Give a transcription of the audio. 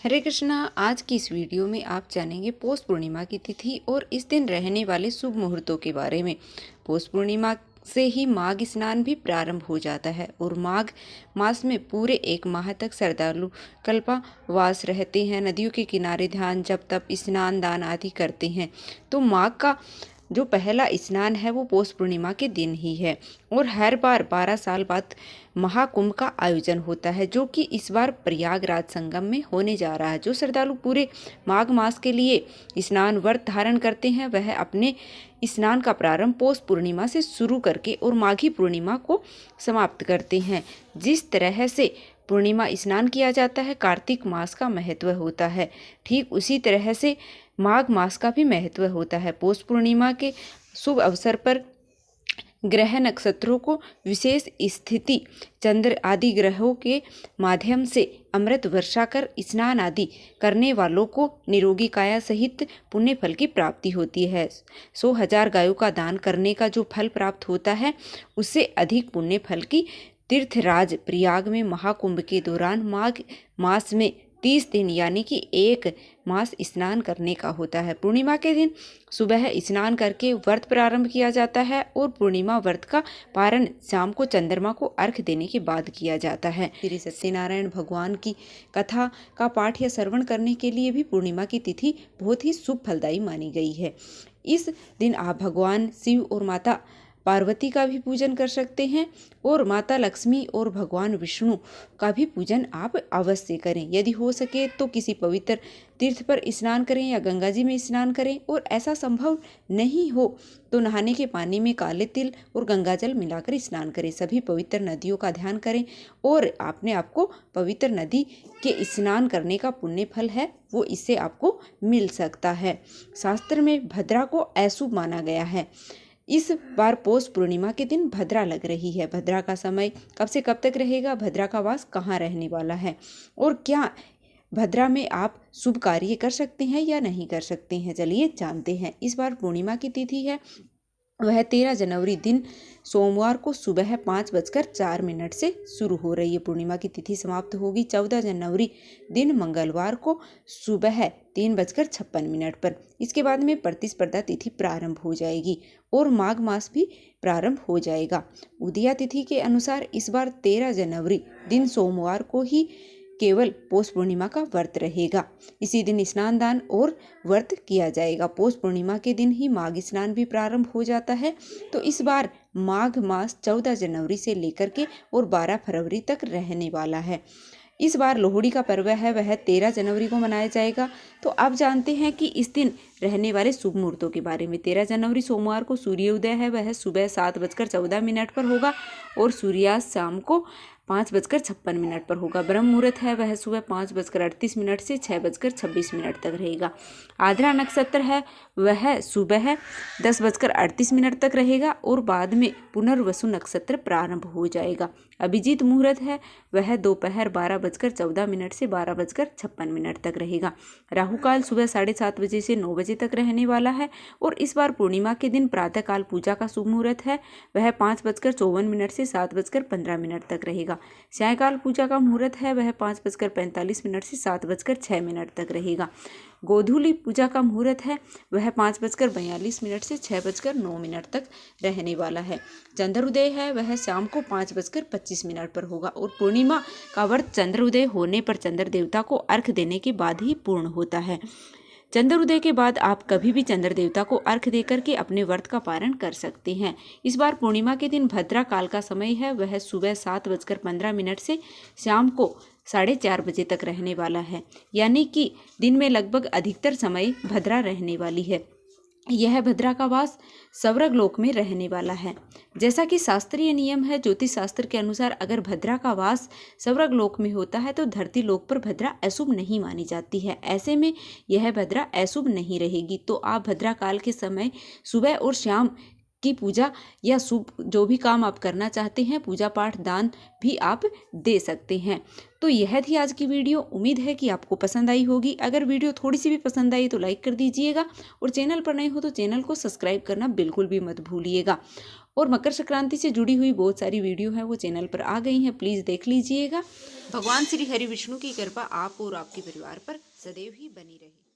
हरे कृष्णा। आज की इस वीडियो में आप जानेंगे पौष पूर्णिमा की तिथि और इस दिन रहने वाले शुभ मुहूर्तों के बारे में। पौष पूर्णिमा से ही माघ स्नान भी प्रारंभ हो जाता है और माघ मास में पूरे एक माह तक श्रद्धालु कल्पवास रहते हैं। नदियों के किनारे ध्यान जप तप स्नान दान आदि करते हैं। तो माघ का जो पहला स्नान है वो पौष पूर्णिमा के दिन ही है और हर बार 12 साल बाद महाकुंभ का आयोजन होता है, जो कि इस बार प्रयागराज संगम में होने जा रहा है। जो श्रद्धालु पूरे माघ मास के लिए स्नान व्रत धारण करते हैं वह अपने स्नान का प्रारंभ पौष पूर्णिमा से शुरू करके और माघी पूर्णिमा को समाप्त करते हैं। जिस तरह से पूर्णिमा स्नान किया जाता है, कार्तिक मास का महत्व होता है, ठीक उसी तरह से माघ मास का भी महत्व होता है। पौष पूर्णिमा के शुभ अवसर पर ग्रह नक्षत्रों को विशेष स्थिति चंद्र आदि ग्रहों के माध्यम से अमृत वर्षा कर स्नान आदि करने वालों को निरोगी काया सहित पुण्य फल की प्राप्ति होती है। 100,000 गायों का दान करने का जो फल प्राप्त होता है उससे अधिक पुण्य फल की तीर्थराज प्रयाग में महाकुंभ के दौरान माघ मास में 30 दिन यानी कि एक मास स्नान करने का होता है। पूर्णिमा के दिन सुबह स्नान करके व्रत प्रारंभ किया जाता है और पूर्णिमा व्रत का पारण शाम को चंद्रमा को अर्घ देने के बाद किया जाता है। श्री सत्यनारायण भगवान की कथा का पाठ या श्रवण करने के लिए भी पूर्णिमा की तिथि बहुत ही शुभ फलदायी मानी गई है। इस दिन आप भगवान शिव और माता पार्वती का भी पूजन कर सकते हैं और माता लक्ष्मी और भगवान विष्णु का भी पूजन आप अवश्य करें। यदि हो सके तो किसी पवित्र तीर्थ पर स्नान करें या गंगा जी में स्नान करें, और ऐसा संभव नहीं हो तो नहाने के पानी में काले तिल और गंगा जल मिलाकर स्नान करें। सभी पवित्र नदियों का ध्यान करें और अपने आपको पवित्र नदी के स्नान करने का पुण्य फल है वो इससे आपको मिल सकता है। शास्त्र में भद्रा को अशुभ माना गया है। इस बार पौष पूर्णिमा के दिन भद्रा लग रही है। भद्रा का समय कब से कब तक रहेगा, भद्रा का वास कहाँ रहने वाला है और क्या भद्रा में आप शुभ कार्य कर सकते हैं या नहीं कर सकते हैं, चलिए जानते हैं। इस बार पूर्णिमा की तिथि है वह 13 जनवरी दिन सोमवार को सुबह 5:04 से शुरू हो रही है। पूर्णिमा की तिथि समाप्त होगी 14 जनवरी दिन मंगलवार को सुबह 3:56 पर। इसके बाद में प्रतिस्पर्धा तिथि प्रारंभ हो जाएगी और माघ मास भी प्रारंभ हो जाएगा। उदया तिथि के अनुसार इस बार 13 जनवरी दिन सोमवार को ही केवल पौष पूर्णिमा का व्रत रहेगा। इसी दिन स्नान दान और व्रत किया जाएगा। पौष पूर्णिमा के दिन ही माघ स्नान भी प्रारंभ हो जाता है। तो इस बार माघ मास 14 जनवरी से लेकर के और 12 फरवरी तक रहने वाला है। इस बार लोहड़ी का पर्व है वह 13 जनवरी को मनाया जाएगा। तो आप जानते हैं कि इस दिन रहने वाले शुभ मुहूर्तों के बारे में। 13 जनवरी सोमवार को सूर्योदय है वह सुबह 7:14 पर होगा और सूर्यास्त शाम को 5:56 पर होगा। ब्रह्म मुहूर्त है वह सुबह 5:38 से 6:26 तक रहेगा। आद्रा नक्षत्र है वह सुबह 10:38 तक रहेगा और बाद में पुनर्वसु नक्षत्र प्रारंभ हो जाएगा। अभिजीत मुहूर्त है वह दोपहर 12:14 से 12:56 तक रहेगा। राहु काल सुबह 7:30 बजे से 9 बजे तक रहने वाला है और इस बार पूर्णिमा के दिन प्रातःकाल पूजा का शुभ मुहूर्त है वह 5:54 से 7:15 तक रहेगा। सायंकाल पूजा का मुहूर्त है वह 5:45 से 7:06 तक रहेगा। गोधूली पूजा का मुहूर्त है वह 5:42 से 6:09 तक रहने वाला है। चंद्रोदय है वह शाम को 5:25 पर होगा और पूर्णिमा का व्रत चंद्रोदय होने पर चंद्र देवता को अर्घ देने के बाद ही पूर्ण होता है। चंद्रोदय के बाद आप कभी भी चंद्र देवता को अर्घ देकर के अपने व्रत का पारण कर सकते हैं। इस बार पूर्णिमा के दिन भद्रा काल का समय है वह सुबह 7:15 से शाम को 4:30 बजे तक रहने वाला है, यानी कि दिन में लगभग अधिकतर समय भद्रा रहने वाली है। यह भद्रा का वास स्वर्ग लोक में रहने वाला है। जैसा कि शास्त्रीय नियम है, ज्योतिष शास्त्र के अनुसार अगर भद्रा का वास स्वर्ग लोक में होता है तो धरती लोक पर भद्रा अशुभ नहीं मानी जाती है। ऐसे में यह भद्रा अशुभ नहीं रहेगी। तो आप भद्रा काल के समय सुबह और शाम की पूजा या शुभ जो भी काम आप करना चाहते हैं, पूजा पाठ दान भी आप दे सकते हैं। तो यह थी आज की वीडियो। उम्मीद है कि आपको पसंद आई होगी। अगर वीडियो थोड़ी सी भी पसंद आई तो लाइक कर दीजिएगा और चैनल पर नए हो तो चैनल को सब्सक्राइब करना बिल्कुल भी मत भूलिएगा। और मकर संक्रांति से जुड़ी हुई बहुत सारी वीडियो है वो चैनल पर आ गई हैं, प्लीज़ देख लीजिएगा। भगवान श्री हरि विष्णु की कृपा आप और आपके परिवार पर सदैव ही बनी रहे।